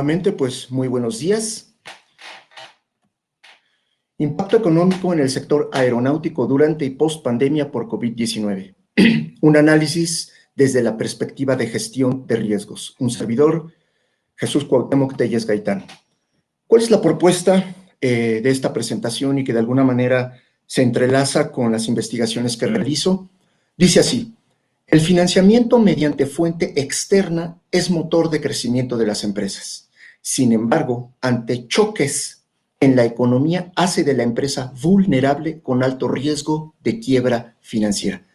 Nuevamente, pues muy buenos días. Impacto económico en el sector aeronáutico durante y post pandemia por COVID-19. Un análisis desde la perspectiva de gestión de riesgos. Un servidor, Jesús Cuauhtémoc Telles Gaitán. ¿Cuál es la propuesta de esta presentación y que de alguna manera se entrelaza con las investigaciones que realizo? Dice así: el financiamiento mediante fuente externa es motor de crecimiento de las empresas. Sin embargo, ante choques en la economía, hace de la empresa vulnerable con alto riesgo de quiebra financiera.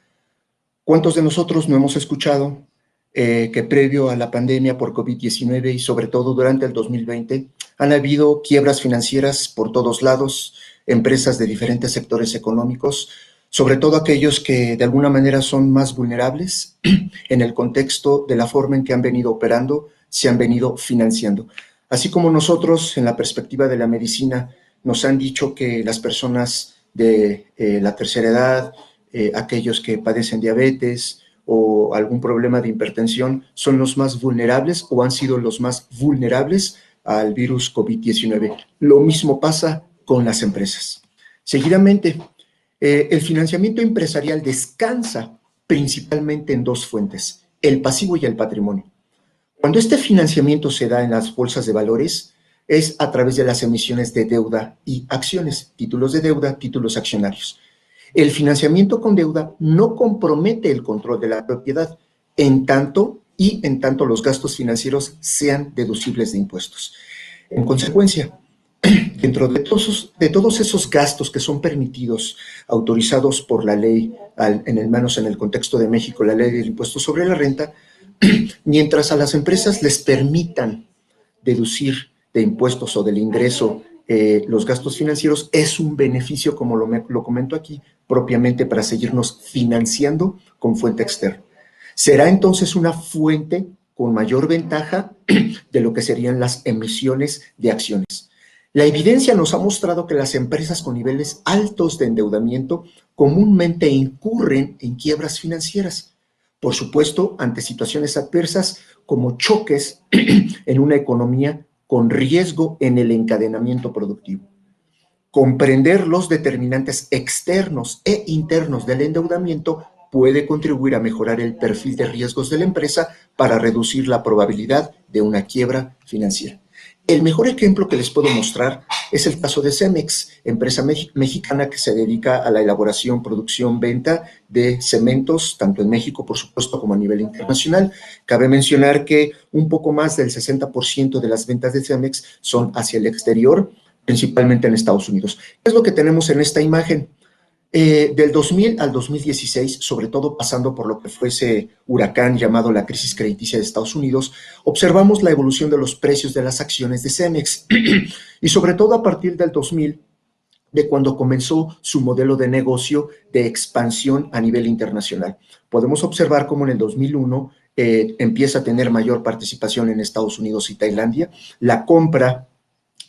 ¿Cuántos de nosotros no hemos escuchado que previo a la pandemia por COVID-19 y sobre todo durante el 2020 han habido quiebras financieras por todos lados, empresas de diferentes sectores económicos, sobre todo aquellos que de alguna manera son más vulnerables en el contexto de la forma en que han venido operando, se han venido financiando? Así como nosotros, en la perspectiva de la medicina, nos han dicho que las personas de la tercera edad, aquellos que padecen diabetes o algún problema de hipertensión son los más vulnerables o han sido los más vulnerables al virus COVID-19. Lo mismo pasa con las empresas. Seguidamente, el financiamiento empresarial descansa principalmente en dos fuentes: el pasivo y el patrimonio. Cuando este financiamiento se da en las bolsas de valores, es a través de las emisiones de deuda y acciones, títulos de deuda, títulos accionarios. El financiamiento con deuda no compromete el control de la propiedad, en tanto los gastos financieros sean deducibles de impuestos. En consecuencia, dentro de todos esos gastos que son permitidos, autorizados por la ley, en el contexto de México, la ley del impuesto sobre la renta, mientras a las empresas les permitan deducir de impuestos o del ingreso los gastos financieros, es un beneficio, como lo comento aquí, propiamente para seguirnos financiando con fuente externa. Será entonces una fuente con mayor ventaja de lo que serían las emisiones de acciones. La evidencia nos ha mostrado que las empresas con niveles altos de endeudamiento comúnmente incurren en quiebras financieras, por supuesto, ante situaciones adversas como choques en una economía con riesgo en el encadenamiento productivo. Comprender los determinantes externos e internos del endeudamiento puede contribuir a mejorar el perfil de riesgos de la empresa para reducir la probabilidad de una quiebra financiera. El mejor ejemplo que les puedo mostrar es el caso de Cemex, empresa mexicana que se dedica a la elaboración, producción, venta de cementos, tanto en México, por supuesto, como a nivel internacional. Cabe mencionar que un poco más del 60% de las ventas de Cemex son hacia el exterior, principalmente en Estados Unidos. ¿Qué es lo que tenemos en esta imagen? Del 2000 al 2016, sobre todo pasando por lo que fue ese huracán llamado la crisis crediticia de Estados Unidos, observamos la evolución de los precios de las acciones de Cemex y sobre todo a partir del 2000, de cuando comenzó su modelo de negocio de expansión a nivel internacional. Podemos observar cómo en el 2001 empieza a tener mayor participación en Estados Unidos y Tailandia, la compra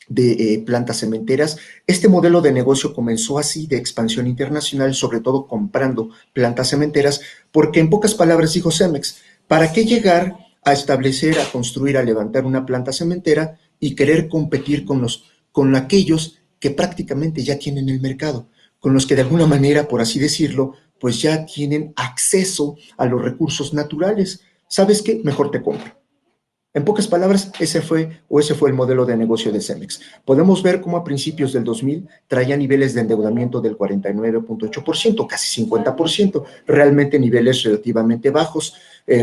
de plantas cementeras. Este modelo de negocio comenzó así de expansión internacional, sobre todo comprando plantas cementeras, porque en pocas palabras dijo Cemex: ¿para qué llegar a establecer, a construir, a levantar una planta cementera y querer competir con aquellos que prácticamente ya tienen el mercado, con los que de alguna manera, por así decirlo, pues ya tienen acceso a los recursos naturales? ¿Sabes qué? Mejor te compro. En pocas palabras, ese fue el modelo de negocio de Cemex. Podemos ver cómo a principios del 2000 traía niveles de endeudamiento del 49.8%, casi 50%, realmente niveles relativamente bajos.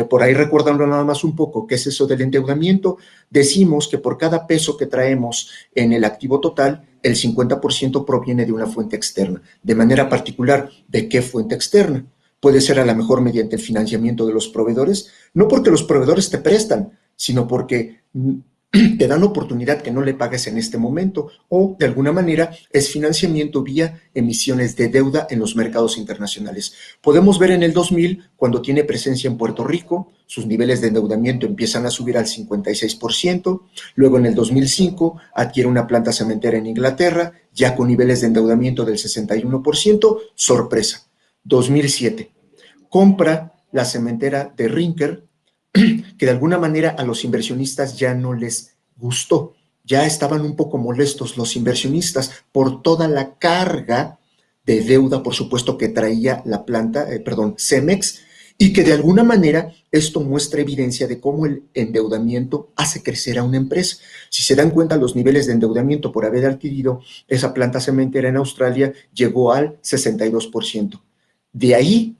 Por ahí recordando nada más un poco qué es eso del endeudamiento, decimos que por cada peso que traemos en el activo total, el 50% proviene de una fuente externa. De manera particular, ¿de qué fuente externa? Puede ser a lo mejor mediante el financiamiento de los proveedores, no porque los proveedores te prestan, sino porque te dan oportunidad que no le pagues en este momento, o de alguna manera es financiamiento vía emisiones de deuda en los mercados internacionales. Podemos ver en el 2000, cuando tiene presencia en Puerto Rico, sus niveles de endeudamiento empiezan a subir al 56%, luego en el 2005 adquiere una planta cementera en Inglaterra, ya con niveles de endeudamiento del 61%, sorpresa. 2007, compra la cementera de Rinker, que de alguna manera a los inversionistas ya no les gustó. Ya estaban un poco molestos los inversionistas por toda la carga de deuda, por supuesto, que traía la planta, Cemex, y que de alguna manera esto muestra evidencia de cómo el endeudamiento hace crecer a una empresa. Si se dan cuenta, los niveles de endeudamiento por haber adquirido esa planta cementera en Australia llegó al 62%. De ahí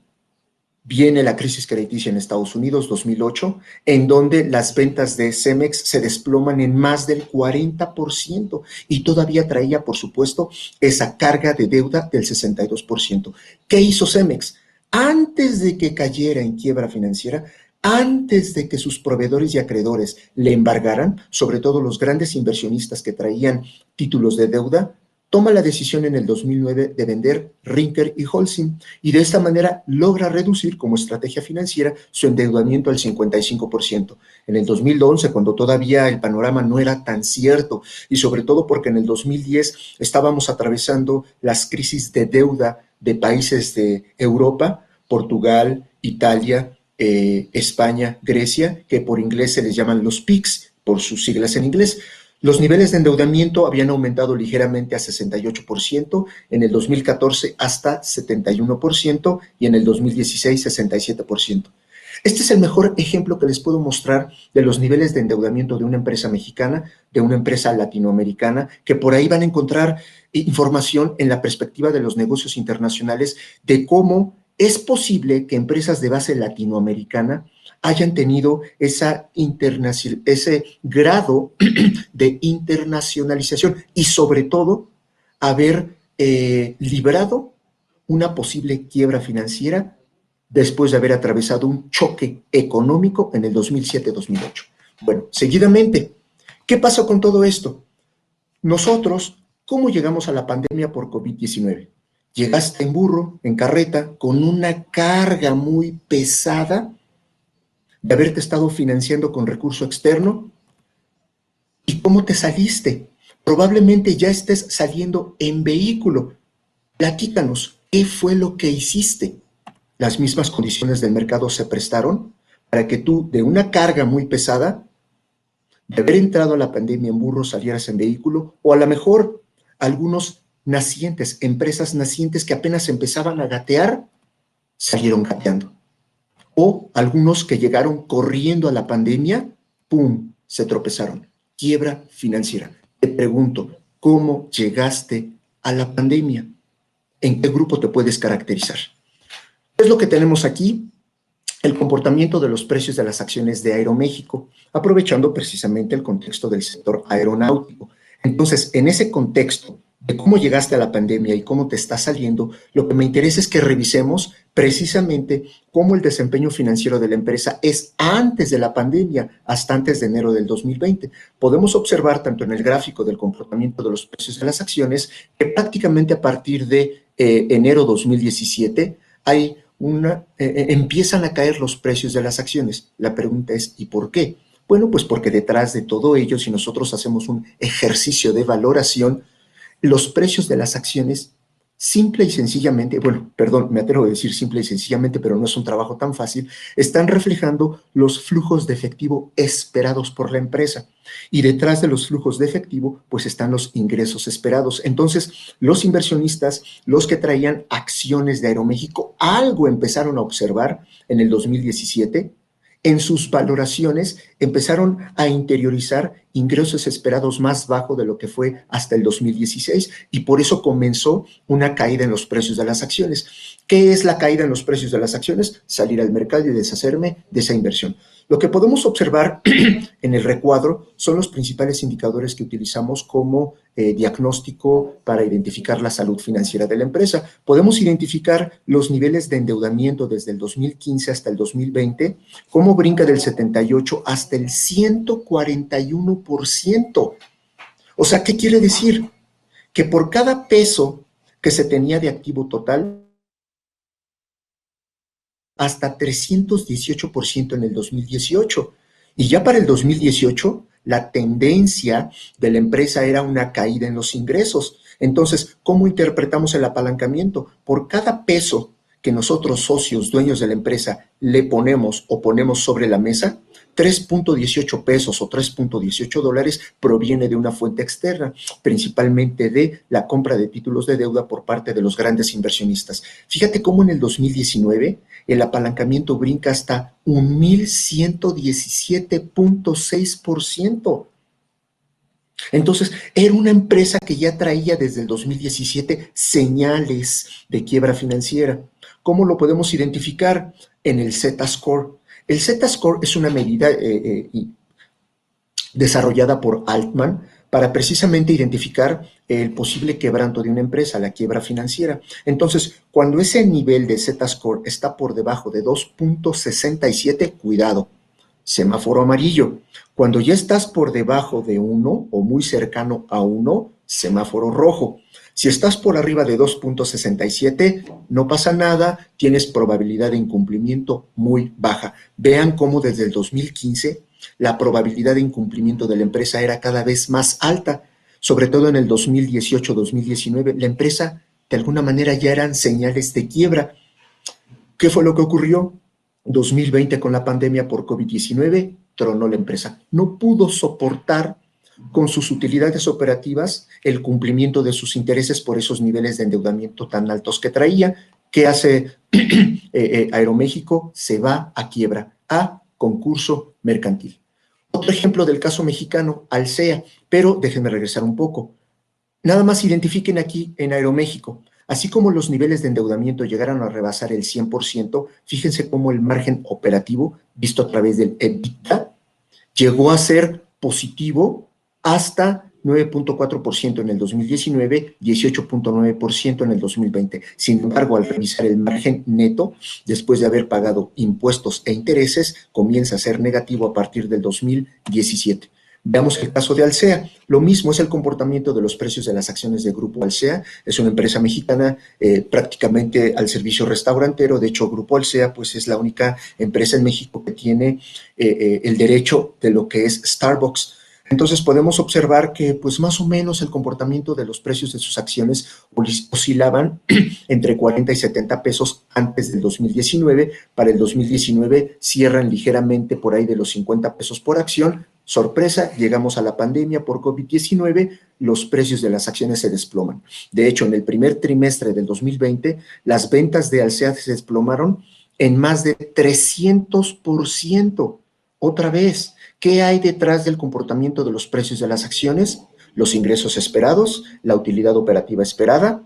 viene la crisis crediticia en Estados Unidos, 2008, en donde las ventas de Cemex se desploman en más del 40% y todavía traía, por supuesto, esa carga de deuda del 62%. ¿Qué hizo Cemex? Antes de que cayera en quiebra financiera, antes de que sus proveedores y acreedores le embargaran, sobre todo los grandes inversionistas que traían títulos de deuda, toma la decisión en el 2009 de vender Rinker y Holcim y de esta manera logra reducir como estrategia financiera su endeudamiento al 55%. En el 2011, cuando todavía el panorama no era tan cierto y sobre todo porque en el 2010 estábamos atravesando las crisis de deuda de países de Europa, Portugal, Italia, España, Grecia, que por inglés se les llaman los PICs, por sus siglas en inglés. Los niveles de endeudamiento habían aumentado ligeramente a 68%, en el 2014 hasta 71% y en el 2016 67%. Este es el mejor ejemplo que les puedo mostrar de los niveles de endeudamiento de una empresa mexicana, de una empresa latinoamericana, que por ahí van a encontrar información en la perspectiva de los negocios internacionales de cómo es posible que empresas de base latinoamericana hayan tenido ese grado de internacionalización y sobre todo haber librado una posible quiebra financiera después de haber atravesado un choque económico en el 2007-2008. Bueno, seguidamente, ¿qué pasó con todo esto? Nosotros, ¿cómo llegamos a la pandemia por COVID-19? Llegaste en burro, en carreta, con una carga muy pesada de haberte estado financiando con recurso externo. ¿Y cómo te saliste? Probablemente ya estés saliendo en vehículo. Platícanos, ¿qué fue lo que hiciste? Las mismas condiciones del mercado se prestaron para que tú, de una carga muy pesada, de haber entrado a la pandemia en burro, salieras en vehículo, o a lo mejor algunos nacientes, empresas nacientes que apenas empezaban a gatear, salieron gateando. O algunos que llegaron corriendo a la pandemia, ¡pum!, se tropezaron. Quiebra financiera. Te pregunto, ¿cómo llegaste a la pandemia? ¿En qué grupo te puedes caracterizar? ¿Qué es lo que tenemos aquí? El comportamiento de los precios de las acciones de Aeroméxico, aprovechando precisamente el contexto del sector aeronáutico. Entonces, en ese contexto de cómo llegaste a la pandemia y cómo te está saliendo, lo que me interesa es que revisemos precisamente cómo el desempeño financiero de la empresa es antes de la pandemia, hasta antes de enero del 2020. Podemos observar tanto en el gráfico del comportamiento de los precios de las acciones que prácticamente a partir de enero 2017 hay empiezan a caer los precios de las acciones. La pregunta es, ¿y por qué? Bueno, pues porque detrás de todo ello, si nosotros hacemos un ejercicio de valoración, los precios de las acciones, simple y sencillamente, bueno, perdón, me atrevo a decir simple y sencillamente, pero no es un trabajo tan fácil, están reflejando los flujos de efectivo esperados por la empresa. Y detrás de los flujos de efectivo, pues están los ingresos esperados. Entonces, los inversionistas, los que traían acciones de Aeroméxico, algo empezaron a observar en el 2017, en sus valoraciones empezaron a interiorizar ingresos esperados más bajo de lo que fue hasta el 2016 y por eso comenzó una caída en los precios de las acciones. ¿Qué es la caída en los precios de las acciones? Salir al mercado y deshacerme de esa inversión. Lo que podemos observar en el recuadro son los principales indicadores que utilizamos como diagnóstico para identificar la salud financiera de la empresa. Podemos identificar los niveles de endeudamiento desde el 2015 hasta el 2020, cómo brinca del 78 hasta el 141%. O sea, ¿qué quiere decir? Que por cada peso que se tenía de activo total, hasta 318% en el 2018. Y ya para el 2018, la tendencia de la empresa era una caída en los ingresos. Entonces, ¿cómo interpretamos el apalancamiento? Por cada peso que nosotros, socios, dueños de la empresa, le ponemos o ponemos sobre la mesa, $3.18 o $3.18 proviene de una fuente externa, principalmente de la compra de títulos de deuda por parte de los grandes inversionistas. Fíjate cómo en el 2019 el apalancamiento brinca hasta un 1,117,6%. Entonces, era una empresa que ya traía desde el 2017 señales de quiebra financiera. ¿Cómo lo podemos identificar? En el Z-Score. El Z-Score es una medida desarrollada por Altman para precisamente identificar el posible quebranto de una empresa, la quiebra financiera. Entonces, cuando ese nivel de Z-Score está por debajo de 2.67, cuidado, semáforo amarillo. Cuando ya estás por debajo de 1 o muy cercano a 1, semáforo rojo. Si estás por arriba de 2.67, no pasa nada, tienes probabilidad de incumplimiento muy baja. Vean cómo desde el 2015 la probabilidad de incumplimiento de la empresa era cada vez más alta, sobre todo en el 2018-2019. La empresa, de alguna manera, ya eran señales de quiebra. ¿Qué fue lo que ocurrió? 2020 con la pandemia por COVID-19, tronó la empresa. No pudo soportar con sus utilidades operativas el cumplimiento de sus intereses por esos niveles de endeudamiento tan altos que traía. ¿Qué hace Aeroméxico? Se va a quiebra, a concurso mercantil. Otro ejemplo del caso mexicano, Alsea, pero déjenme regresar un poco. Nada más identifiquen aquí en Aeroméxico, así como los niveles de endeudamiento llegaron a rebasar el 100%, fíjense cómo el margen operativo, visto a través del EBITDA, llegó a ser positivo hasta 9.4% en el 2019, 18.9% en el 2020. Sin embargo, al revisar el margen neto, después de haber pagado impuestos e intereses, comienza a ser negativo a partir del 2017. Veamos el caso de Alsea. Lo mismo es el comportamiento de los precios de las acciones de Grupo Alsea. Es una empresa mexicana prácticamente al servicio restaurantero. De hecho, Grupo Alsea pues, es la única empresa en México que tiene el derecho de lo que es Starbucks. Entonces podemos observar que pues más o menos el comportamiento de los precios de sus acciones oscilaban entre 40 y 70 pesos antes del 2019. Para el 2019 cierran ligeramente por ahí de los 50 pesos por acción. Sorpresa, llegamos a la pandemia por COVID-19, los precios de las acciones se desploman. De hecho, en el primer trimestre del 2020, las ventas de Alsea se desplomaron en más de 300%. Otra vez, ¿qué hay detrás del comportamiento de los precios de las acciones? Los ingresos esperados, la utilidad operativa esperada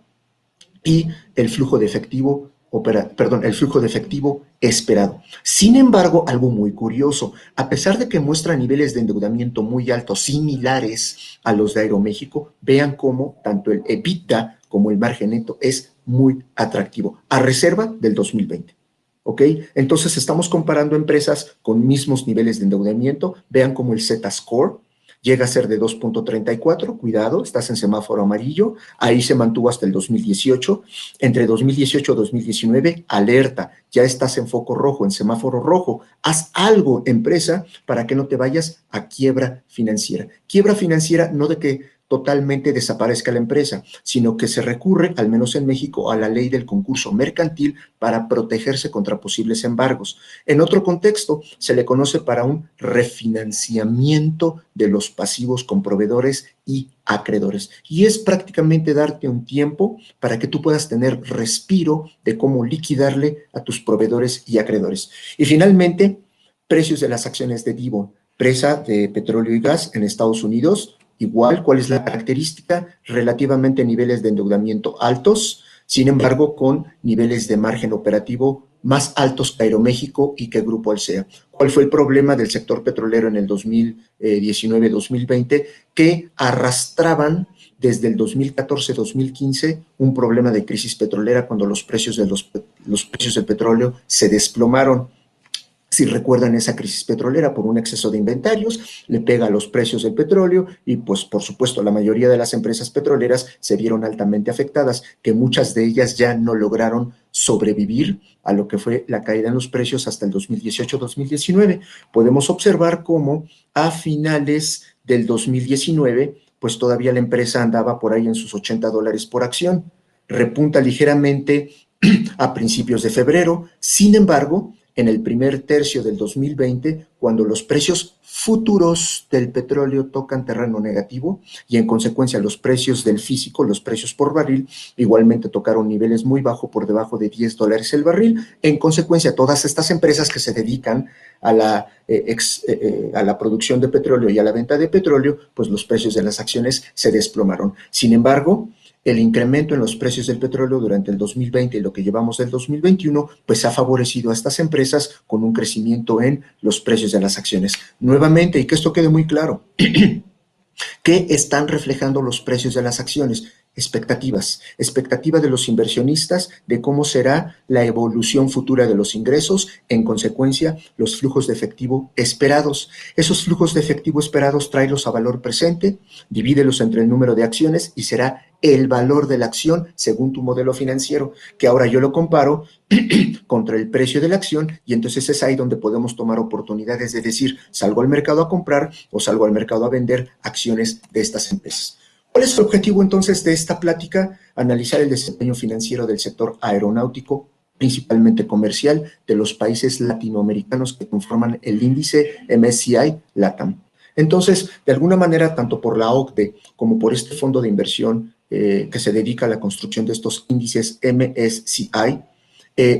y el flujo de efectivo el flujo de efectivo esperado. Sin embargo, algo muy curioso, a pesar de que muestra niveles de endeudamiento muy altos, similares a los de Aeroméxico, vean cómo tanto el EBITDA como el margen neto es muy atractivo, a reserva del 2020. ¿Ok? Entonces estamos comparando empresas con mismos niveles de endeudamiento. Vean cómo el Z-Score llega a ser de 2.34, cuidado, estás en semáforo amarillo, ahí se mantuvo hasta el 2018, entre 2018 y 2019, alerta, ya estás en foco rojo, en semáforo rojo, haz algo, empresa, para que no te vayas a quiebra financiera. Quiebra financiera no de que totalmente desaparezca la empresa, sino que se recurre, al menos en México, a la ley del concurso mercantil para protegerse contra posibles embargos. En otro contexto, se le conoce para un refinanciamiento de los pasivos con proveedores y acreedores. Y es prácticamente darte un tiempo para que tú puedas tener respiro de cómo liquidarle a tus proveedores y acreedores. Y finalmente, precios de las acciones de Devon, empresa de petróleo y gas en Estados Unidos. Igual, ¿cuál es la característica? Relativamente niveles de endeudamiento altos, sin embargo, con niveles de margen operativo más altos que Aeroméxico y que Grupo Alsea. ¿Cuál fue el problema del sector petrolero en el 2019-2020? Que arrastraban desde el 2014-2015 un problema de crisis petrolera cuando los precios del petróleo se desplomaron. Si recuerdan esa crisis petrolera por un exceso de inventarios, le pega a los precios del petróleo y pues por supuesto la mayoría de las empresas petroleras se vieron altamente afectadas, que muchas de ellas ya no lograron sobrevivir a lo que fue la caída en los precios hasta el 2018-2019. Podemos observar cómo a finales del 2019, pues todavía la empresa andaba por ahí en sus $80 por acción, repunta ligeramente a principios de febrero, sin embargo, en el primer tercio del 2020, cuando los precios futuros del petróleo tocan terreno negativo y en consecuencia los precios del físico, los precios por barril, igualmente tocaron niveles muy bajos, por debajo de $10 el barril. En consecuencia, todas estas empresas que se dedican a la producción de petróleo y a la venta de petróleo, pues los precios de las acciones se desplomaron. Sin embargo, el incremento en los precios del petróleo durante el 2020 y lo que llevamos del 2021, pues ha favorecido a estas empresas con un crecimiento en los precios de las acciones. Nuevamente, y que esto quede muy claro, ¿qué están reflejando los precios de las acciones? Expectativa de los inversionistas de cómo será la evolución futura de los ingresos, en consecuencia, los flujos de efectivo esperados. Esos flujos de efectivo esperados, tráelos a valor presente, divídelos entre el número de acciones y será el valor de la acción según tu modelo financiero, que ahora yo lo comparo contra el precio de la acción, y entonces es ahí donde podemos tomar oportunidades de decir, salgo al mercado a comprar o salgo al mercado a vender acciones de estas empresas. ¿Cuál es el objetivo entonces de esta plática? Analizar el desempeño financiero del sector aeronáutico, principalmente comercial, de los países latinoamericanos que conforman el índice MSCI LATAM. Entonces, de alguna manera, tanto por la OCDE como por este fondo de inversión que se dedica a la construcción de estos índices MSCI,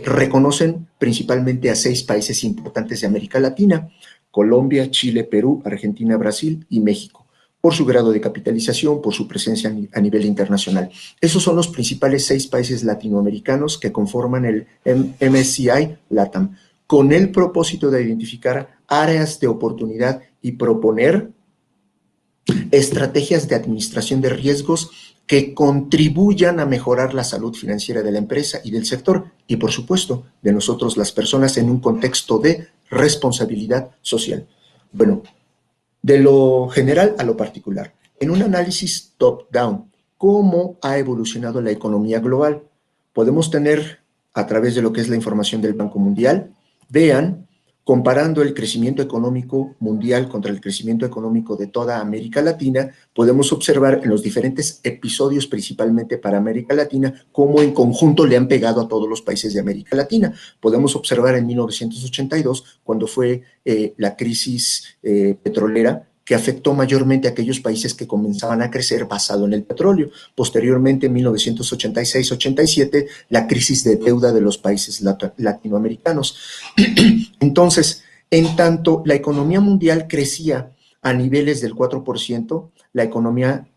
reconocen principalmente a 6 países importantes de América Latina: Colombia, Chile, Perú, Argentina, Brasil y México, por su grado de capitalización, por su presencia a nivel internacional. Esos son los principales 6 países latinoamericanos que conforman el MSCI LATAM, con el propósito de identificar áreas de oportunidad y proponer estrategias de administración de riesgos que contribuyan a mejorar la salud financiera de la empresa y del sector, y por supuesto de nosotros las personas, en un contexto de responsabilidad social. Bueno, de lo general a lo particular, en un análisis top-down, ¿cómo ha evolucionado la economía global? Podemos tener, a través de lo que es la información del Banco Mundial, vean, comparando el crecimiento económico mundial contra el crecimiento económico de toda América Latina, podemos observar en los diferentes episodios, principalmente para América Latina, cómo en conjunto le han pegado a todos los países de América Latina. Podemos observar en 1982, cuando fue la crisis petrolera, que afectó mayormente a aquellos países que comenzaban a crecer basado en el petróleo. Posteriormente, en 1986-87, la crisis de deuda de los países latinoamericanos. Entonces, en tanto la economía mundial crecía a niveles del 4%,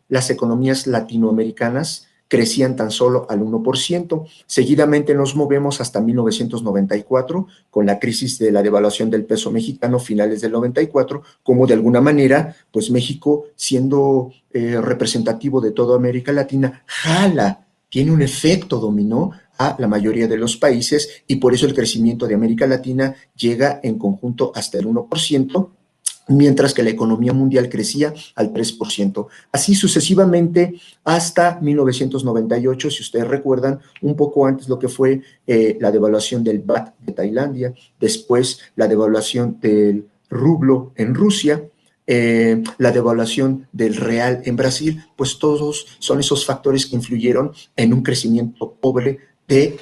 las economías latinoamericanas crecían tan solo al 1%. Seguidamente nos movemos hasta 1994, con la crisis de la devaluación del peso mexicano, finales del 94, como de alguna manera, pues México, siendo representativo de toda América Latina, tiene un efecto dominó a la mayoría de los países, y por eso el crecimiento de América Latina llega en conjunto hasta el 1%, mientras que la economía mundial crecía al 3%. Así sucesivamente hasta 1998, si ustedes recuerdan, un poco antes lo que fue la devaluación del baht de Tailandia, después la devaluación del rublo en Rusia, la devaluación del real en Brasil, pues todos son esos factores que influyeron en un crecimiento pobre de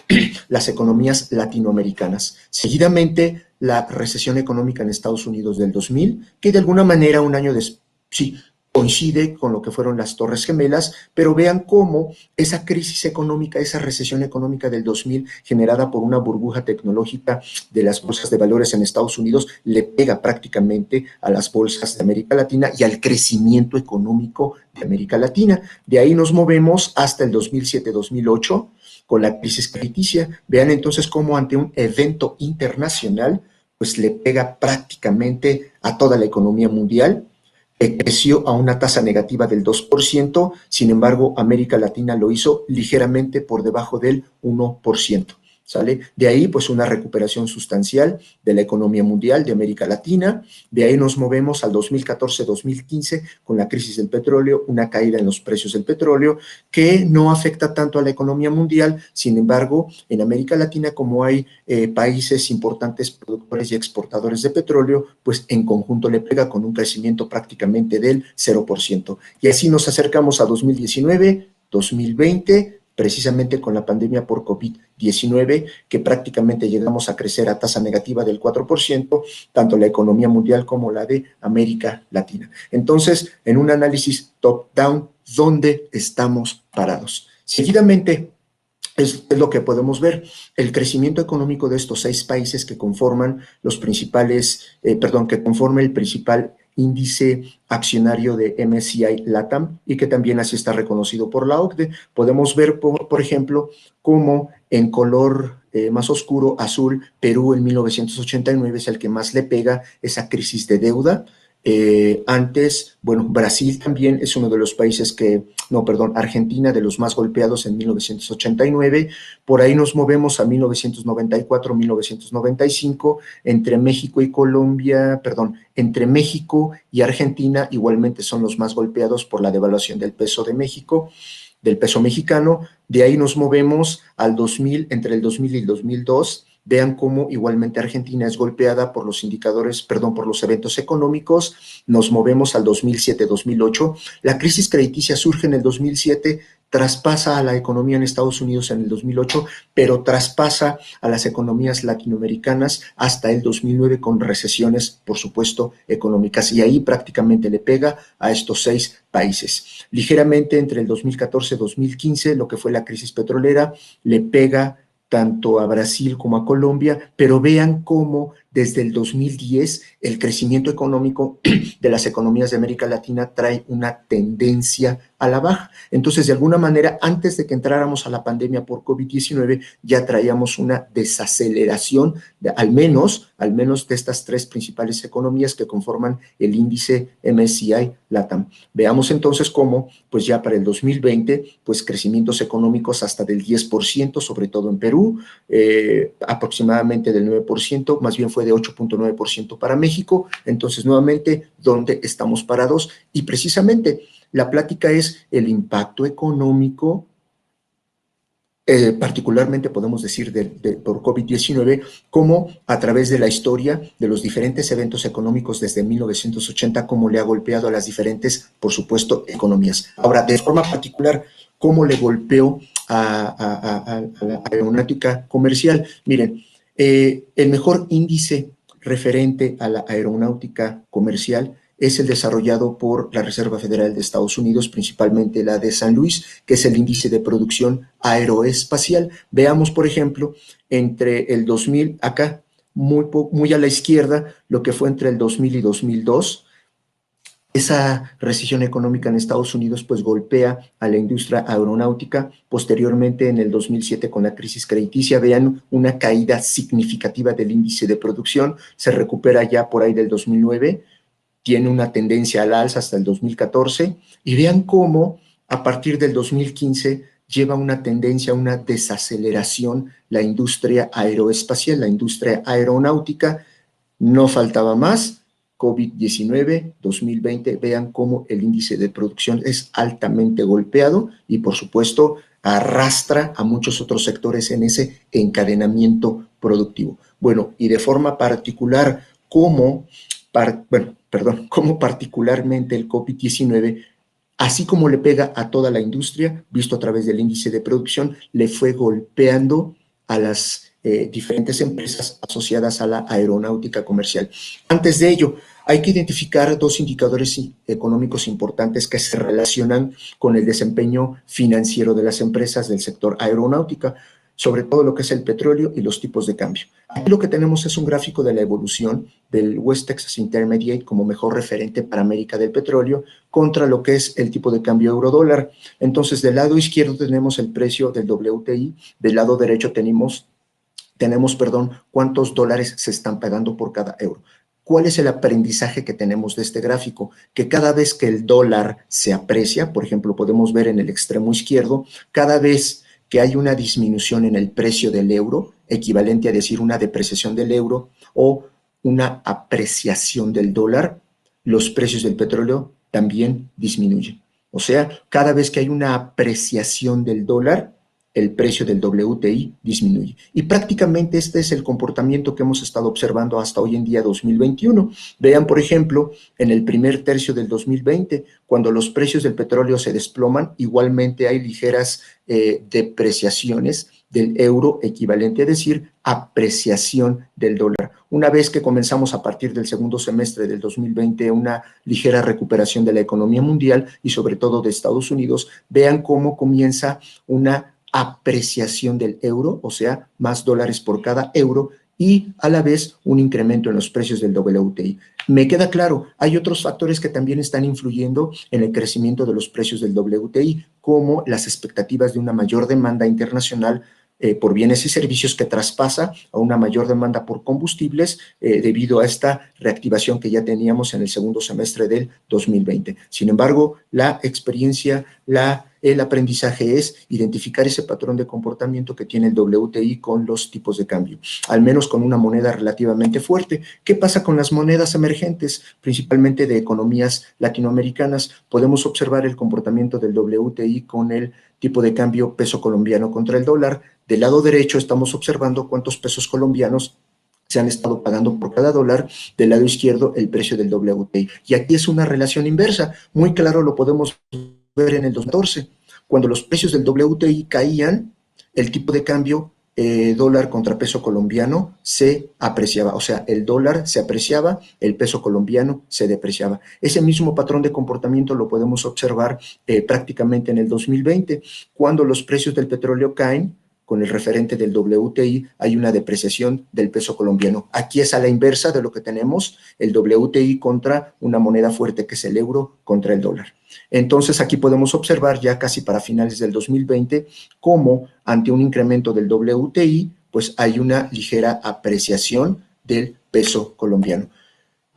las economías latinoamericanas. Seguidamente, la recesión económica en Estados Unidos del 2000, que de alguna manera un año después, sí, coincide con lo que fueron las Torres Gemelas, pero vean cómo esa crisis económica, esa recesión económica del 2000, generada por una burbuja tecnológica de las bolsas de valores en Estados Unidos, le pega prácticamente a las bolsas de América Latina y al crecimiento económico de América Latina. De ahí nos movemos hasta el 2007-2008, con la crisis crediticia. Vean entonces cómo ante un evento internacional, pues le pega prácticamente a toda la economía mundial, creció a una tasa negativa del 2%, sin embargo, América Latina lo hizo ligeramente por debajo del 1%. ¿Sale? De ahí, pues, una recuperación sustancial de la economía mundial, de América Latina. De ahí nos movemos al 2014-2015 con la crisis del petróleo, una caída en los precios del petróleo que no afecta tanto a la economía mundial. Sin embargo, en América Latina, como hay países importantes productores y exportadores de petróleo, pues en conjunto le pega con un crecimiento prácticamente del 0%. Y así nos acercamos a 2019, 2020, precisamente con la pandemia por COVID-19, que prácticamente llegamos a crecer a tasa negativa del 4%, tanto la economía mundial como la de América Latina. Entonces, en un análisis top-down, ¿dónde estamos parados? Seguidamente, es lo que podemos ver, el crecimiento económico de estos 6 países que conforman los principales, que conforma el principal índice accionario de MSCI LATAM y que también así está reconocido por la OCDE. Podemos ver, por ejemplo, cómo en color más oscuro, azul, Perú en 1989 es el que más le pega esa crisis de deuda. Antes, bueno, Brasil también es uno de los países Argentina de los más golpeados en 1989, por ahí nos movemos a 1994, 1995, entre México y Colombia, entre México y Argentina igualmente son los más golpeados por la devaluación del peso de México, del peso mexicano. De ahí nos movemos al 2000, entre el 2000 y el 2002. Vean cómo igualmente Argentina es golpeada por los indicadores, por los eventos económicos. Nos movemos al 2007-2008. La crisis crediticia surge en el 2007, traspasa a la economía en Estados Unidos en el 2008, pero traspasa a las economías latinoamericanas hasta el 2009 con recesiones, por supuesto, económicas. Y ahí prácticamente le pega a estos 6 países. Ligeramente entre el 2014-2015, lo que fue la crisis petrolera, le pega tanto a Brasil como a Colombia, pero vean cómo desde el 2010 el crecimiento económico de las economías de América Latina trae una tendencia a la baja. Entonces, de alguna manera, antes de que entráramos a la pandemia por COVID-19, ya traíamos una desaceleración, al menos de estas 3 principales economías que conforman el índice MSCI LATAM. Veamos entonces cómo, pues ya para el 2020, pues crecimientos económicos hasta del 10%, sobre todo en Perú, aproximadamente del 9%, más bien fue de 8.9% para México. Entonces, nuevamente, ¿dónde estamos parados? Y precisamente la plática es el impacto económico, particularmente podemos decir por COVID-19, cómo a través de la historia de los diferentes eventos económicos desde 1980, cómo le ha golpeado a las diferentes, por supuesto, economías. Ahora, de forma particular, cómo le golpeó a la aeronáutica comercial. Miren, el mejor índice referente a la aeronáutica comercial es el desarrollado por la Reserva Federal de Estados Unidos, principalmente la de San Luis, que es el índice de producción aeroespacial. Veamos, por ejemplo, entre el 2000, acá, muy a la izquierda, lo que fue entre el 2000 y 2002. Esa recesión económica en Estados Unidos pues golpea a la industria aeronáutica. Posteriormente, en el 2007, con la crisis crediticia, vean una caída significativa del índice de producción. Se recupera ya por ahí del 2009, tiene una tendencia al alza hasta el 2014, y vean cómo a partir del 2015 lleva una tendencia, una desaceleración la industria aeroespacial, la industria aeronáutica. No faltaba más, COVID-19, 2020, vean cómo el índice de producción es altamente golpeado y por supuesto arrastra a muchos otros sectores en ese encadenamiento productivo. Bueno, y de forma particular, cómo particularmente el COVID-19, así como le pega a toda la industria, visto a través del índice de producción, le fue golpeando a las diferentes empresas asociadas a la aeronáutica comercial. Antes de ello, hay que identificar 2 indicadores económicos importantes que se relacionan con el desempeño financiero de las empresas del sector aeronáutica, sobre todo lo que es el petróleo y los tipos de cambio. Aquí lo que tenemos es un gráfico de la evolución del West Texas Intermediate como mejor referente para América del petróleo contra lo que es el tipo de cambio euro-dólar. Entonces, del lado izquierdo tenemos el precio del WTI, del lado derecho tenemos cuántos dólares se están pagando por cada euro. ¿Cuál es el aprendizaje que tenemos de este gráfico? Que cada vez que el dólar se aprecia, por ejemplo, podemos ver en el extremo izquierdo, cada vez que hay una disminución en el precio del euro, equivalente a decir una depreciación del euro o una apreciación del dólar, los precios del petróleo también disminuyen. O sea, cada vez que hay una apreciación del dólar, el precio del WTI disminuye. Y prácticamente este es el comportamiento que hemos estado observando hasta hoy en día 2021. Vean, por ejemplo, en el primer tercio del 2020, cuando los precios del petróleo se desploman, igualmente hay ligeras depreciaciones del euro equivalente, es decir, apreciación del dólar. Una vez que comenzamos a partir del segundo semestre del 2020 una ligera recuperación de la economía mundial y sobre todo de Estados Unidos, vean cómo comienza una apreciación del euro, o sea, más dólares por cada euro, y a la vez un incremento en los precios del WTI. Me queda claro, hay otros factores que también están influyendo en el crecimiento de los precios del WTI, como las expectativas de una mayor demanda internacional por bienes y servicios que traspasa a una mayor demanda por combustibles debido a esta reactivación que ya teníamos en el segundo semestre del 2020. Sin embargo, la experiencia, el aprendizaje es identificar ese patrón de comportamiento que tiene el WTI con los tipos de cambio, al menos con una moneda relativamente fuerte. ¿Qué pasa con las monedas emergentes, principalmente de economías latinoamericanas? Podemos observar el comportamiento del WTI con el tipo de cambio peso colombiano contra el dólar. Del lado derecho estamos observando cuántos pesos colombianos se han estado pagando por cada dólar, del lado izquierdo el precio del WTI. Y aquí es una relación inversa, muy claro lo podemos ver en el 2014, cuando los precios del WTI caían, el tipo de cambio dólar contra peso colombiano se apreciaba, o sea, el dólar se apreciaba, el peso colombiano se depreciaba. Ese mismo patrón de comportamiento lo podemos observar prácticamente en el 2020, cuando los precios del petróleo caen, con el referente del WTI hay una depreciación del peso colombiano. Aquí es a la inversa de lo que tenemos, el WTI contra una moneda fuerte que es el euro contra el dólar. Entonces aquí podemos observar ya casi para finales del 2020 cómo ante un incremento del WTI pues hay una ligera apreciación del peso colombiano.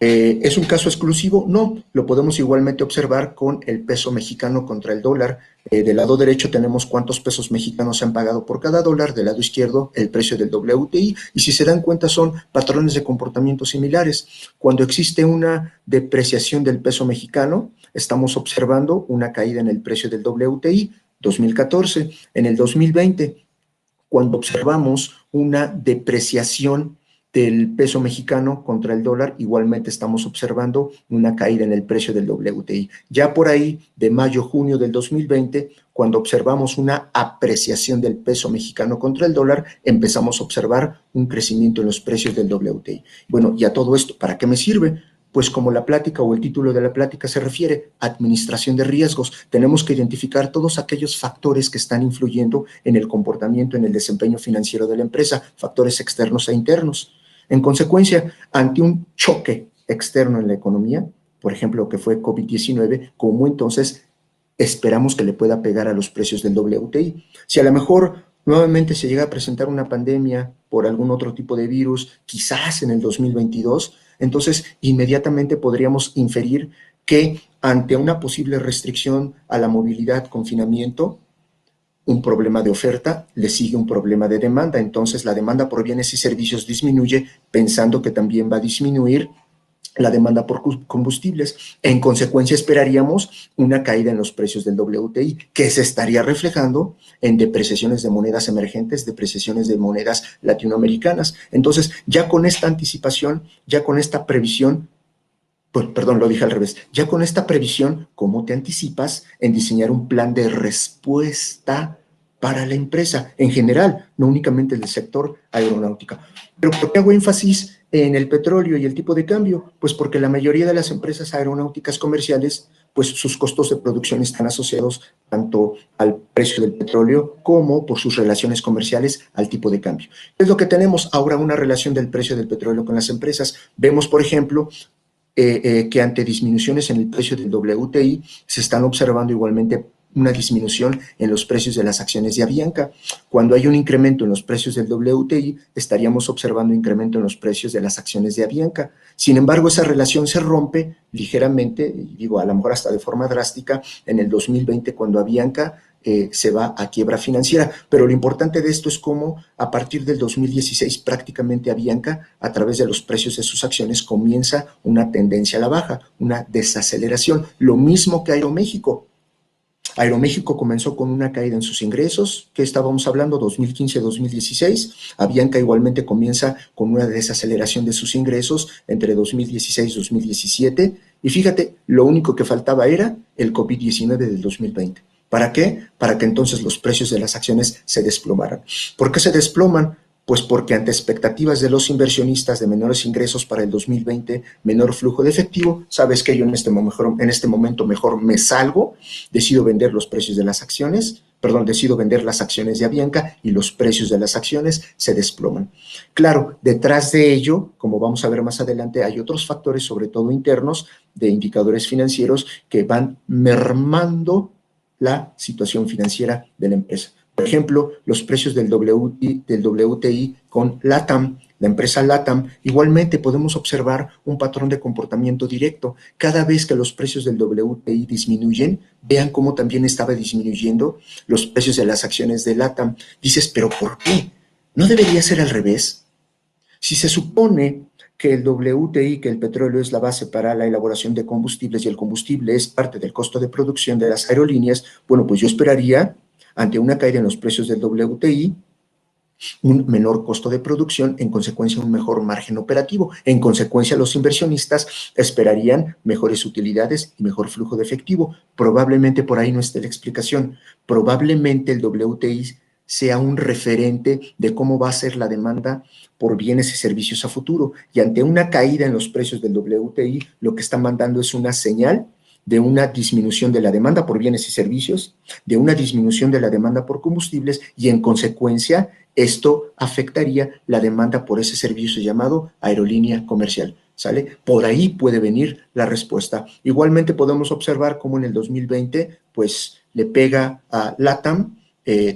¿Es un caso exclusivo? No, lo podemos igualmente observar con el peso mexicano contra el dólar. Del lado derecho tenemos cuántos pesos mexicanos se han pagado por cada dólar, del lado izquierdo el precio del WTI, y si se dan cuenta son patrones de comportamiento similares. Cuando existe una depreciación del peso mexicano, estamos observando una caída en el precio del WTI, 2014. En el 2020, cuando observamos una depreciación del peso mexicano contra el dólar, igualmente estamos observando una caída en el precio del WTI. Ya por ahí, de mayo-junio del 2020, cuando observamos una apreciación del peso mexicano contra el dólar, empezamos a observar un crecimiento en los precios del WTI. Bueno, y a todo esto, ¿para qué me sirve? Pues como la plática o el título de la plática se refiere, administración de riesgos, tenemos que identificar todos aquellos factores que están influyendo en el comportamiento, en el desempeño financiero de la empresa, factores externos e internos. En consecuencia, ante un choque externo en la economía, por ejemplo, que fue COVID-19, ¿cómo entonces esperamos que le pueda pegar a los precios del WTI? Si a lo mejor nuevamente se llega a presentar una pandemia por algún otro tipo de virus, quizás en el 2022, entonces inmediatamente podríamos inferir que ante una posible restricción a la movilidad, confinamiento, un problema de oferta le sigue un problema de demanda. Entonces la demanda por bienes y servicios disminuye pensando que también va a disminuir la demanda por combustibles. En consecuencia, esperaríamos una caída en los precios del WTI, que se estaría reflejando en depreciaciones de monedas emergentes, depreciaciones de monedas latinoamericanas. Entonces, ya con esta anticipación, ya con esta previsión, pues, perdón, lo dije al revés, ya con esta previsión, ¿cómo te anticipas en diseñar un plan de respuesta para la empresa en general, no únicamente del sector aeronáutica? Pero ¿por qué hago énfasis en el petróleo y el tipo de cambio? Pues porque la mayoría de las empresas aeronáuticas comerciales, pues sus costos de producción están asociados tanto al precio del petróleo como por sus relaciones comerciales al tipo de cambio. ¿Qué es lo que tenemos ahora? Una relación del precio del petróleo con las empresas. Vemos, por ejemplo, que ante disminuciones en el precio del WTI se están observando igualmente una disminución en los precios de las acciones de Avianca. Cuando hay un incremento en los precios del WTI, estaríamos observando incremento en los precios de las acciones de Avianca. Sin embargo, esa relación se rompe ligeramente, digo, a lo mejor hasta de forma drástica, en el 2020, cuando Avianca se va a quiebra financiera. Pero lo importante de esto es cómo a partir del 2016 prácticamente Avianca, a través de los precios de sus acciones, comienza una tendencia a la baja, una desaceleración. Lo mismo que Aeroméxico. Aeroméxico comenzó con una caída en sus ingresos, que estábamos hablando 2015-2016. Avianca igualmente comienza con una desaceleración de sus ingresos entre 2016 y 2017. Y fíjate, lo único que faltaba era el COVID-19 del 2020. ¿Para qué? Para que entonces los precios de las acciones se desplomaran. ¿Por qué se desploman? Pues porque ante expectativas de los inversionistas de menores ingresos para el 2020, menor flujo de efectivo, sabes que yo en este momento mejor me salgo, decido vender los precios de las acciones, decido vender las acciones de Avianca y los precios de las acciones se desploman. Claro, detrás de ello, como vamos a ver más adelante, hay otros factores, sobre todo internos, de indicadores financieros que van mermando la situación financiera de la empresa. Por ejemplo, los precios del WTI con LATAM, la empresa LATAM, igualmente podemos observar un patrón de comportamiento directo. Cada vez que los precios del WTI disminuyen, vean cómo también estaba disminuyendo los precios de las acciones de LATAM. Dices, ¿pero por qué? ¿No debería ser al revés? Si se supone que el WTI, que el petróleo es la base para la elaboración de combustibles y el combustible es parte del costo de producción de las aerolíneas, bueno, pues yo esperaría, ante una caída en los precios del WTI, un menor costo de producción, en consecuencia un mejor margen operativo. En consecuencia, los inversionistas esperarían mejores utilidades y mejor flujo de efectivo. Probablemente por ahí no esté la explicación. Probablemente el WTI sea un referente de cómo va a ser la demanda por bienes y servicios a futuro. Y ante una caída en los precios del WTI, lo que está mandando es una señal de una disminución de la demanda por bienes y servicios, de una disminución de la demanda por combustibles y en consecuencia esto afectaría la demanda por ese servicio llamado aerolínea comercial. ¿Sale? Por ahí puede venir la respuesta. Igualmente podemos observar cómo en el 2020 pues le pega a LATAM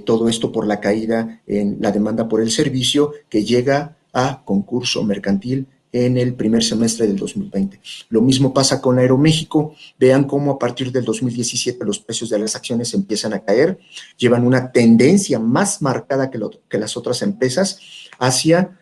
todo esto por la caída en la demanda por el servicio que llega a concurso mercantil en el primer semestre del 2020. Lo mismo pasa con Aeroméxico. Vean cómo a partir del 2017 los precios de las acciones empiezan a caer, llevan una tendencia más marcada que las otras empresas hacia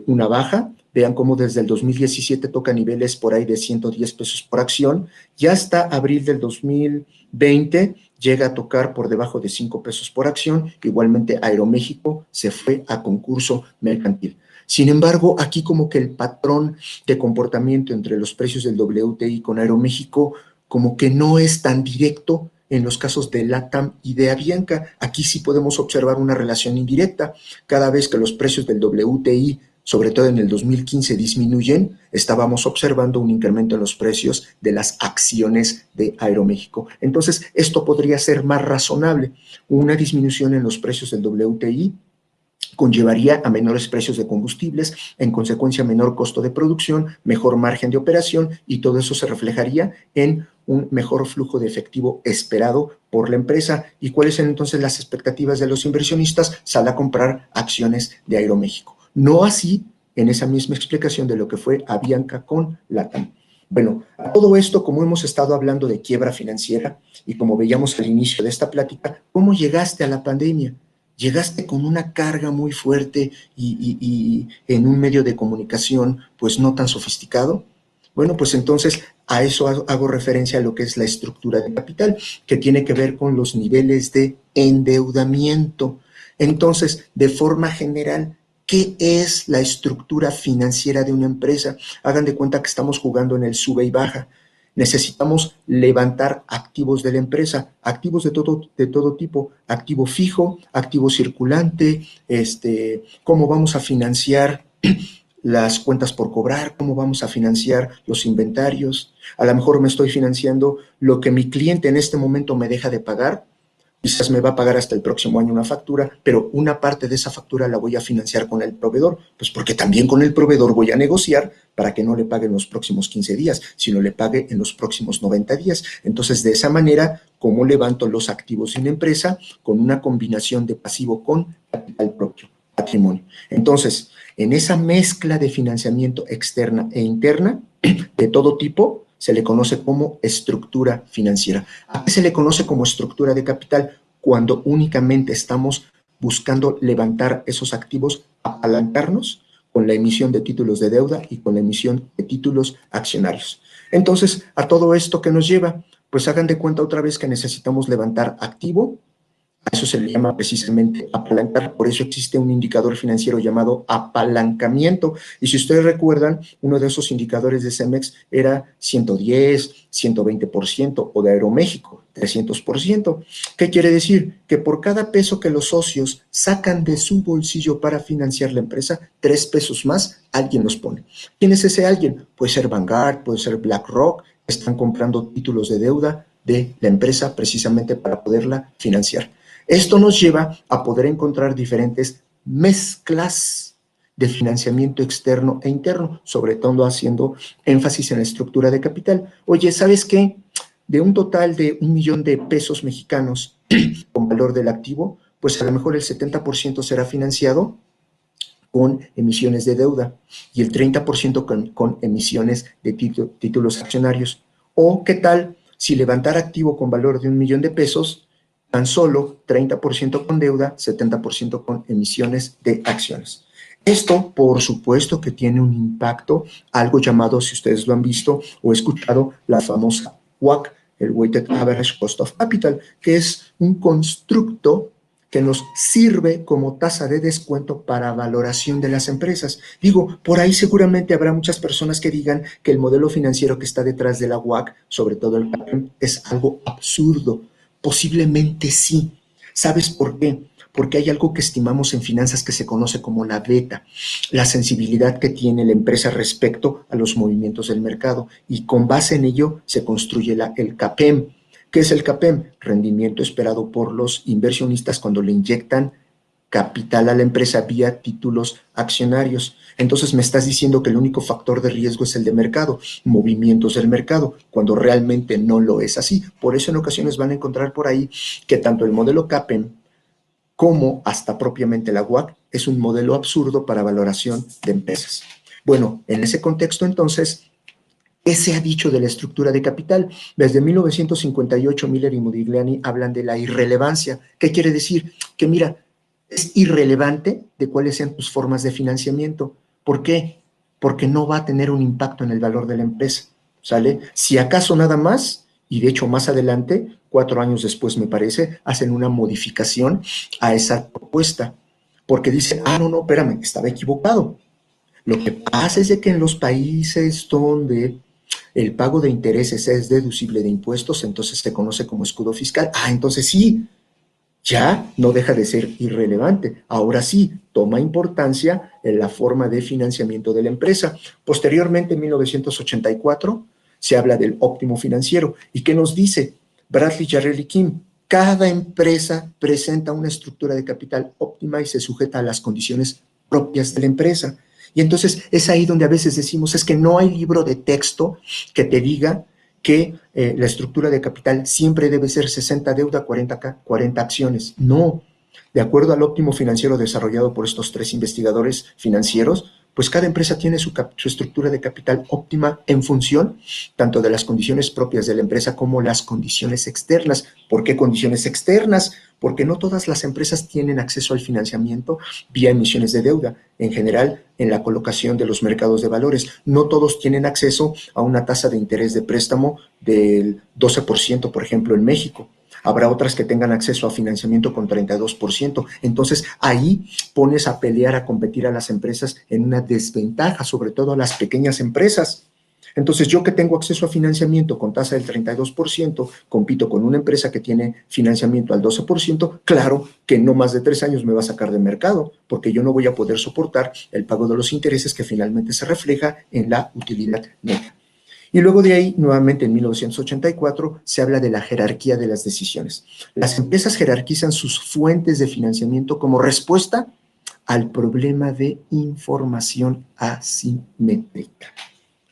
una baja. Vean cómo desde el 2017 toca niveles por ahí de 110 pesos por acción, ya hasta abril del 2020 llega a tocar por debajo de 5 pesos por acción. Igualmente Aeroméxico se fue a concurso mercantil. Sin embargo, aquí como que el patrón de comportamiento entre los precios del WTI con Aeroméxico como que no es tan directo en los casos de LATAM y de Avianca. Aquí sí podemos observar una relación indirecta. Cada vez que los precios del WTI, sobre todo en el 2015, disminuyen, estábamos observando un incremento en los precios de las acciones de Aeroméxico. Entonces, esto podría ser más razonable. Una disminución en los precios del WTI conllevaría a menores precios de combustibles, en consecuencia menor costo de producción, mejor margen de operación y todo eso se reflejaría en un mejor flujo de efectivo esperado por la empresa. ¿Y cuáles son entonces las expectativas de los inversionistas? Sal a comprar acciones de Aeroméxico. No así en esa misma explicación de lo que fue Avianca con LATAM. Bueno, a todo esto, como hemos estado hablando de quiebra financiera y como veíamos al inicio de esta plática, ¿cómo llegaste a la pandemia? Llegaste con una carga muy fuerte y en un medio de comunicación pues no tan sofisticado. Bueno, pues entonces a eso hago referencia a lo que es la estructura de capital, que tiene que ver con los niveles de endeudamiento. Entonces, de forma general, ¿qué es la estructura financiera de una empresa? Hagan de cuenta que estamos jugando en el sube y baja. Necesitamos levantar activos de la empresa, activos de todo tipo, activo fijo, activo circulante, cómo vamos a financiar las cuentas por cobrar, cómo vamos a financiar los inventarios. A lo mejor me estoy financiando lo que mi cliente en este momento me deja de pagar. Quizás me va a pagar hasta el próximo año una factura, pero una parte de esa factura la voy a financiar con el proveedor, pues porque también con el proveedor voy a negociar para que no le pague en los próximos 15 días, sino le pague en los próximos 90 días. Entonces, de esa manera, ¿cómo levanto los activos en la empresa? Con una combinación de pasivo con capital propio, patrimonio. Entonces, en esa mezcla de financiamiento externa e interna, de todo tipo, se le conoce como estructura financiera. ¿A qué se le conoce como estructura de capital? Cuando únicamente estamos buscando levantar esos activos, apalancarnos con la emisión de títulos de deuda y con la emisión de títulos accionarios. Entonces, ¿a todo esto qué nos lleva? Pues hagan de cuenta otra vez que necesitamos levantar activo. A eso se le llama precisamente apalancar, por eso existe un indicador financiero llamado apalancamiento. Y si ustedes recuerdan, uno de esos indicadores de Cemex era 110, 120%, o de Aeroméxico, 300%. ¿Qué quiere decir? Que por cada peso que los socios sacan de su bolsillo para financiar la empresa, 3 pesos más alguien los pone. ¿Quién es ese alguien? Puede ser Vanguard, puede ser BlackRock, están comprando títulos de deuda de la empresa precisamente para poderla financiar. Esto nos lleva a poder encontrar diferentes mezclas de financiamiento externo e interno, sobre todo haciendo énfasis en la estructura de capital. Oye, ¿sabes qué? De un total de 1 millón de pesos mexicanos con valor del activo, pues a lo mejor el 70% será financiado con emisiones de deuda y el 30% con emisiones de títulos accionarios. O qué tal si levantar activo con valor de 1 millón de pesos, tan solo 30% con deuda, 70% con emisiones de acciones. Esto, por supuesto, que tiene un impacto, algo llamado, si ustedes lo han visto o escuchado, la famosa WACC, el Weighted Average Cost of Capital, que es un constructo que nos sirve como tasa de descuento para valoración de las empresas. Digo, por ahí seguramente habrá muchas personas que digan que el modelo financiero que está detrás de la WACC, sobre todo el CAPEM, es algo absurdo. Posiblemente sí. ¿Sabes por qué? Porque hay algo que estimamos en finanzas que se conoce como la beta, la sensibilidad que tiene la empresa respecto a los movimientos del mercado, y con base en ello se construye el CAPEM. ¿Qué es el CAPEM? Rendimiento esperado por los inversionistas cuando le inyectan capital a la empresa vía títulos accionarios. Entonces me estás diciendo que el único factor de riesgo es el de mercado, movimientos del mercado, cuando realmente no lo es así. Por eso en ocasiones van a encontrar por ahí que tanto el modelo CAPEM como hasta propiamente la WACC es un modelo absurdo para valoración de empresas. Bueno, en ese contexto entonces, ¿qué se ha dicho de la estructura de capital? Desde 1958, Miller y Modigliani hablan de la irrelevancia. ¿Qué quiere decir? Que mira, es irrelevante de cuáles sean tus formas de financiamiento. ¿Por qué? Porque no va a tener un impacto en el valor de la empresa, ¿sale? Si acaso nada más, y de hecho más adelante, 4 años después me parece, hacen una modificación a esa propuesta, porque dicen, no, no, espérame, estaba equivocado. Lo que pasa es de que en los países donde el pago de intereses es deducible de impuestos, entonces se conoce como escudo fiscal. Entonces sí, ya no deja de ser irrelevante. Ahora sí, toma importancia en la forma de financiamiento de la empresa. Posteriormente, en 1984, se habla del óptimo financiero. ¿Y qué nos dice Bradley, Jarrell y Kim? Cada empresa presenta una estructura de capital óptima y se sujeta a las condiciones propias de la empresa. Y entonces es ahí donde a veces decimos, es que no hay libro de texto que te diga que la estructura de capital siempre debe ser 60 deuda, 40 acciones. No. De acuerdo al óptimo financiero desarrollado por estos 3 investigadores financieros, pues cada empresa tiene su estructura de capital óptima en función tanto de las condiciones propias de la empresa como las condiciones externas. ¿Por qué condiciones externas? Porque no todas las empresas tienen acceso al financiamiento vía emisiones de deuda. En general, en la colocación de los mercados de valores, no todos tienen acceso a una tasa de interés de préstamo del 12%, por ejemplo, en México. Habrá otras que tengan acceso a financiamiento con 32%. Entonces, ahí pones a pelear, a competir a las empresas en una desventaja, sobre todo a las pequeñas empresas. Entonces, yo que tengo acceso a financiamiento con tasa del 32%, compito con una empresa que tiene financiamiento al 12%, claro que no más de 3 años me va a sacar del mercado, porque yo no voy a poder soportar el pago de los intereses que finalmente se refleja en la utilidad neta. Y luego de ahí, nuevamente en 1984, se habla de la jerarquía de las decisiones. Las empresas jerarquizan sus fuentes de financiamiento como respuesta al problema de información asimétrica.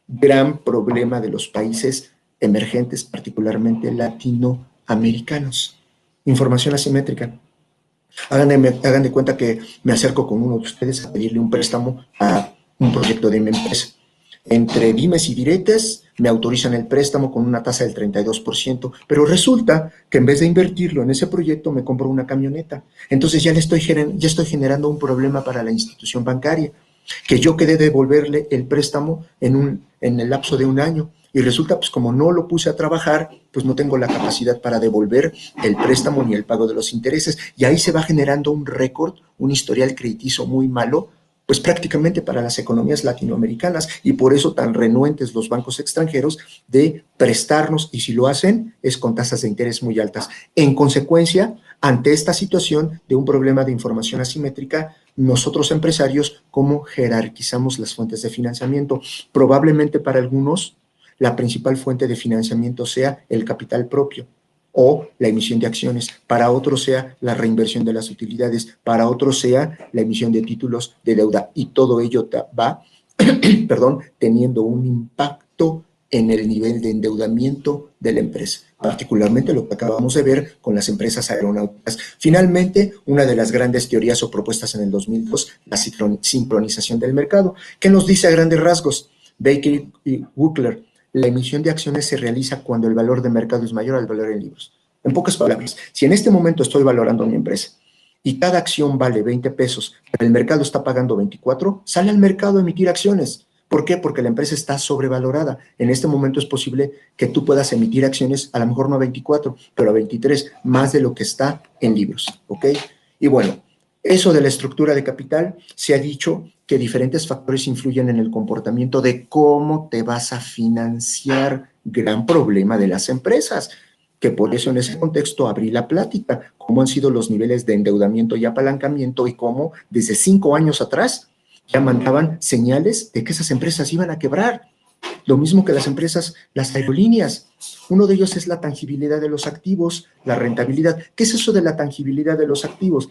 Gran problema de los países emergentes, particularmente latinoamericanos. Información asimétrica. Hagan de cuenta que me acerco con uno de ustedes a pedirle un préstamo a un proyecto de mi empresa. Entre dimes y diretes me autorizan el préstamo con una tasa del 32%, pero resulta que en vez de invertirlo en ese proyecto me compro una camioneta. Entonces ya estoy generando un problema para la institución bancaria, que yo quedé devolverle el préstamo en el lapso de 1 año. y resulta, pues como no lo puse a trabajar, pues no tengo la capacidad para devolver el préstamo ni el pago de los intereses, y ahí se va generando un récord, un historial crediticio muy malo, pues prácticamente para las economías latinoamericanas, y por eso tan renuentes los bancos extranjeros de prestarnos, y si lo hacen es con tasas de interés muy altas. En consecuencia, ante esta situación de un problema de información asimétrica, nosotros empresarios, ¿cómo jerarquizamos las fuentes de financiamiento? Probablemente para algunos la principal fuente de financiamiento sea el capital propio o la emisión de acciones, para otros sea la reinversión de las utilidades, para otros sea la emisión de títulos de deuda, y todo ello va, perdón, teniendo un impacto en el nivel de endeudamiento de la empresa, particularmente lo que acabamos de ver con las empresas aeronáuticas. Finalmente, una de las grandes teorías o propuestas en el 2002, la sincronización del mercado, que nos dice a grandes rasgos, Baker y Wickler, la emisión de acciones se realiza cuando el valor de mercado es mayor al valor en libros. En pocas palabras, si en este momento estoy valorando mi empresa y cada acción vale 20 pesos, pero el mercado está pagando 24, sale al mercado a emitir acciones. ¿Por qué? Porque la empresa está sobrevalorada. En este momento es posible que tú puedas emitir acciones, a lo mejor no a 24, pero a 23, más de lo que está en libros, ¿ok? Y bueno, eso de la estructura de capital, se ha dicho que diferentes factores influyen en el comportamiento de cómo te vas a financiar. Gran problema de las empresas, que por eso en ese contexto abrí la plática, cómo han sido los niveles de endeudamiento y apalancamiento y cómo desde 5 años atrás ya mandaban señales de que esas empresas iban a quebrar. Lo mismo que las empresas, las aerolíneas. Uno de ellos es la tangibilidad de los activos, la rentabilidad. ¿Qué es eso de la tangibilidad de los activos?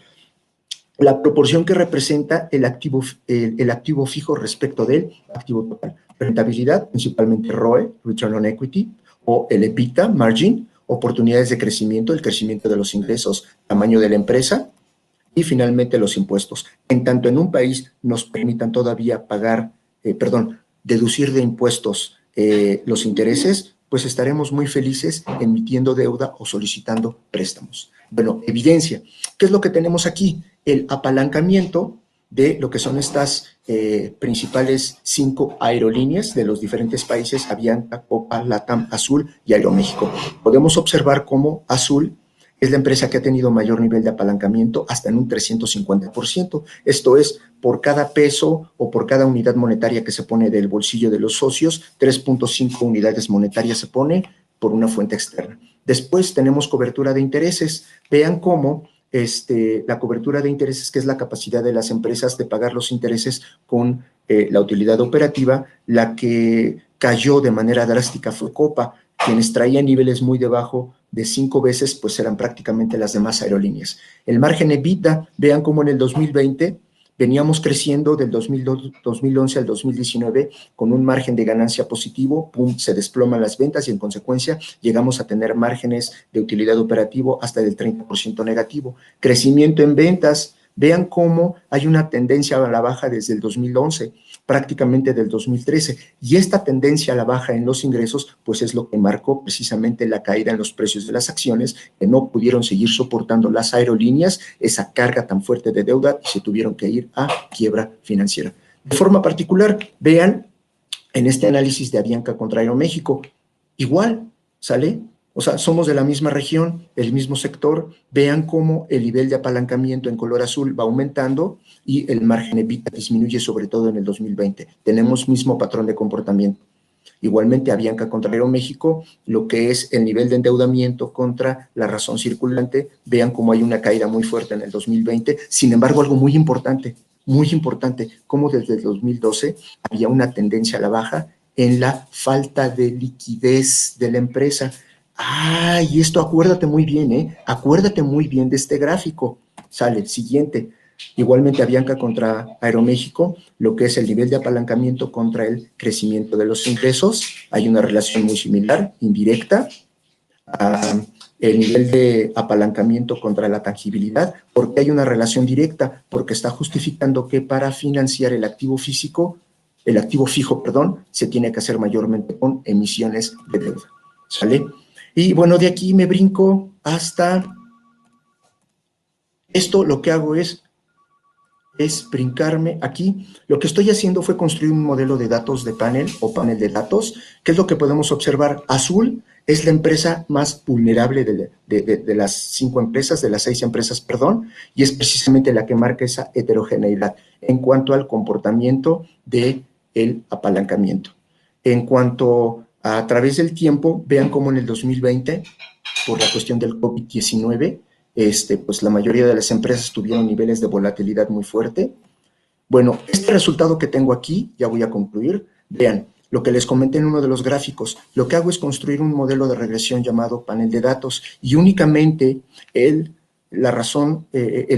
La proporción que representa el activo fijo respecto del activo total. Rentabilidad, principalmente ROE, Return on Equity, o el EBITDA, Margin, oportunidades de crecimiento, el crecimiento de los ingresos, tamaño de la empresa, y finalmente los impuestos. En tanto en un país nos permitan todavía deducir de impuestos los intereses, pues estaremos muy felices emitiendo deuda o solicitando préstamos. Bueno, evidencia. ¿Qué es lo que tenemos aquí? El apalancamiento de lo que son estas principales 5 aerolíneas de los diferentes países, Avianca, Copa, LATAM, Azul y Aeroméxico. Podemos observar cómo Azul es la empresa que ha tenido mayor nivel de apalancamiento, hasta en un 350%. Esto es, por cada peso o por cada unidad monetaria que se pone del bolsillo de los socios, 3.5 unidades monetarias se pone por una fuente externa. Después tenemos cobertura de intereses. Vean cómo la cobertura de intereses, que es la capacidad de las empresas de pagar los intereses con la utilidad operativa, la que cayó de manera drástica fue Copa. Quienes traían niveles muy debajo de 5 veces, pues eran prácticamente las demás aerolíneas. El margen EBITDA, vean cómo en el 2020 veníamos creciendo del 2011 al 2019 con un margen de ganancia positivo, pum, se desploman las ventas y en consecuencia llegamos a tener márgenes de utilidad operativo hasta del 30% negativo. Crecimiento en ventas, vean cómo hay una tendencia a la baja desde el 2011, prácticamente del 2013, y esta tendencia a la baja en los ingresos, pues es lo que marcó precisamente la caída en los precios de las acciones, que no pudieron seguir soportando las aerolíneas esa carga tan fuerte de deuda y se tuvieron que ir a quiebra financiera. De forma particular, vean en este análisis de Avianca contra Aeroméxico, igual, ¿sale? O sea, somos de la misma región, el mismo sector. Vean cómo el nivel de apalancamiento en color azul va aumentando y el margen EBITDA disminuye, sobre todo en el 2020. Tenemos mismo patrón de comportamiento. Igualmente, Avianca contra Aeroméxico, lo que es el nivel de endeudamiento contra la razón circulante, vean cómo hay una caída muy fuerte en el 2020. Sin embargo, algo muy importante, cómo desde el 2012 había una tendencia a la baja en la falta de liquidez de la empresa. Y esto acuérdate muy bien, acuérdate muy bien de este gráfico. Sale el siguiente. Igualmente Avianca contra Aeroméxico, lo que es el nivel de apalancamiento contra el crecimiento de los ingresos, hay una relación muy similar, indirecta. El nivel de apalancamiento contra la tangibilidad, porque hay una relación directa, porque está justificando que para financiar el activo fijo, se tiene que hacer mayormente con emisiones de deuda. ¿Sale? Y bueno, de aquí me brinco hasta esto. Lo que hago es es brincarme aquí. Lo que estoy haciendo fue construir un modelo de datos de panel o panel de datos. ¿Qué es lo que podemos observar? Azul es la empresa más vulnerable de las 5 empresas, de las 6 empresas, perdón, y es precisamente la que marca esa heterogeneidad en cuanto al comportamiento del apalancamiento. En cuanto a través del tiempo, vean cómo en el 2020, por la cuestión del COVID-19, pues la mayoría de las empresas tuvieron niveles de volatilidad muy fuerte. Bueno, este resultado que tengo aquí, ya voy a concluir, vean, lo que les comenté en uno de los gráficos, lo que hago es construir un modelo de regresión llamado panel de datos y únicamente el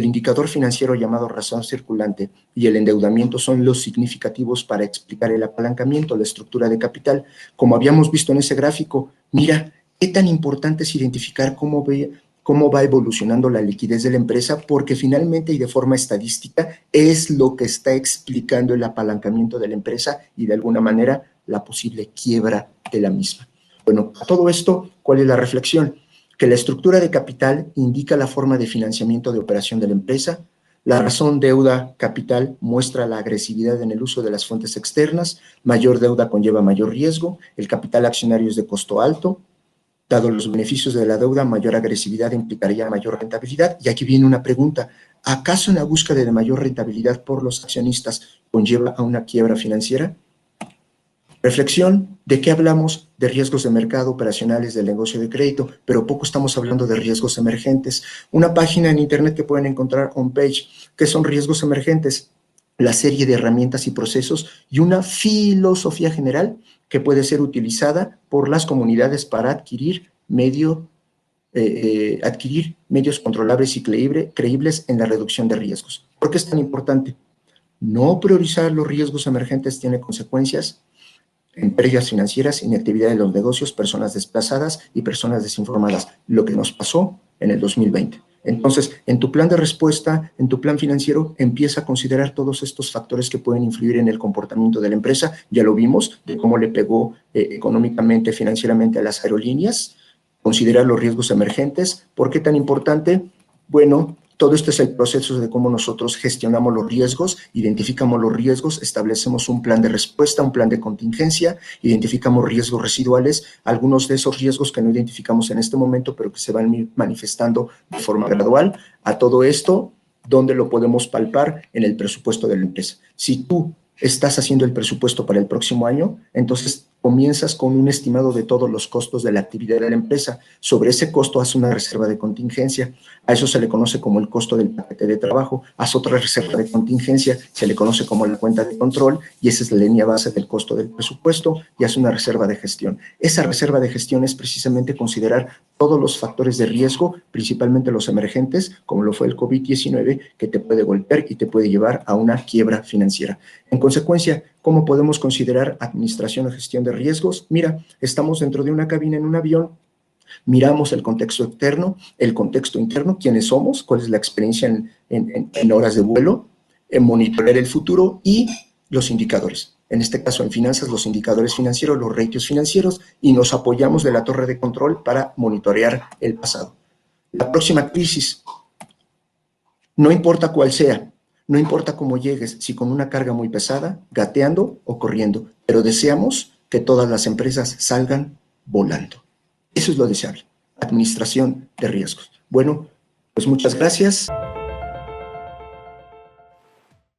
indicador financiero llamado razón circulante y el endeudamiento son los significativos para explicar el apalancamiento, la estructura de capital. Como habíamos visto en ese gráfico, mira, qué tan importante es identificar cómo va evolucionando la liquidez de la empresa, porque finalmente y de forma estadística es lo que está explicando el apalancamiento de la empresa y de alguna manera la posible quiebra de la misma. Bueno, a todo esto, ¿cuál es la reflexión? Que la estructura de capital indica la forma de financiamiento de operación de la empresa. La razón deuda capital muestra la agresividad en el uso de las fuentes externas. Mayor deuda conlleva mayor riesgo. El capital accionario es de costo alto. Dado los beneficios de la deuda, mayor agresividad implicaría mayor rentabilidad. Y aquí viene una pregunta. ¿Acaso una búsqueda de mayor rentabilidad por los accionistas conlleva a una quiebra financiera? Reflexión, ¿de qué hablamos? De riesgos de mercado operacionales del negocio de crédito, pero poco estamos hablando de riesgos emergentes. Una página en internet que pueden encontrar on-page, ¿qué son riesgos emergentes? La serie de herramientas y procesos y una filosofía general que puede ser utilizada por las comunidades para adquirir medios controlables y creíbles en la reducción de riesgos. ¿Por qué es tan importante? No priorizar los riesgos emergentes tiene consecuencias en pérdidas financieras, inactividad de los negocios, personas desplazadas y personas desinformadas, lo que nos pasó en el 2020. Entonces, en tu plan de respuesta, en tu plan financiero, empieza a considerar todos estos factores que pueden influir en el comportamiento de la empresa. Ya lo vimos, de cómo le pegó económicamente, financieramente a las aerolíneas. Considerar los riesgos emergentes. ¿Por qué tan importante? Bueno, todo esto es el proceso de cómo nosotros gestionamos los riesgos, identificamos los riesgos, establecemos un plan de respuesta, un plan de contingencia, identificamos riesgos residuales, algunos de esos riesgos que no identificamos en este momento, pero que se van manifestando de forma gradual. A todo esto, ¿dónde lo podemos palpar? En el presupuesto de la empresa. Si tú estás haciendo el presupuesto para el próximo año, entonces comienzas con un estimado de todos los costos de la actividad de la empresa. Sobre ese costo haz una reserva de contingencia. A eso se le conoce como el costo del paquete de trabajo. Haz otra reserva de contingencia, se le conoce como la cuenta de control, y esa es la línea base del costo del presupuesto, y haz una reserva de gestión. Esa reserva de gestión es precisamente considerar todos los factores de riesgo, principalmente los emergentes, como lo fue el COVID-19, que te puede golpear y te puede llevar a una quiebra financiera. En consecuencia, ¿cómo podemos considerar administración o gestión de riesgos? Mira, estamos dentro de una cabina en un avión, miramos el contexto externo, el contexto interno, quiénes somos, cuál es la experiencia en horas de vuelo, en monitorear el futuro y los indicadores. En este caso, en finanzas, los indicadores financieros, los ratios financieros, y nos apoyamos de la torre de control para monitorear el pasado. La próxima crisis, no importa cuál sea, no importa cómo llegues, si con una carga muy pesada, gateando o corriendo, pero deseamos que todas las empresas salgan volando. Eso es lo deseable, administración de riesgos. Bueno, pues muchas gracias.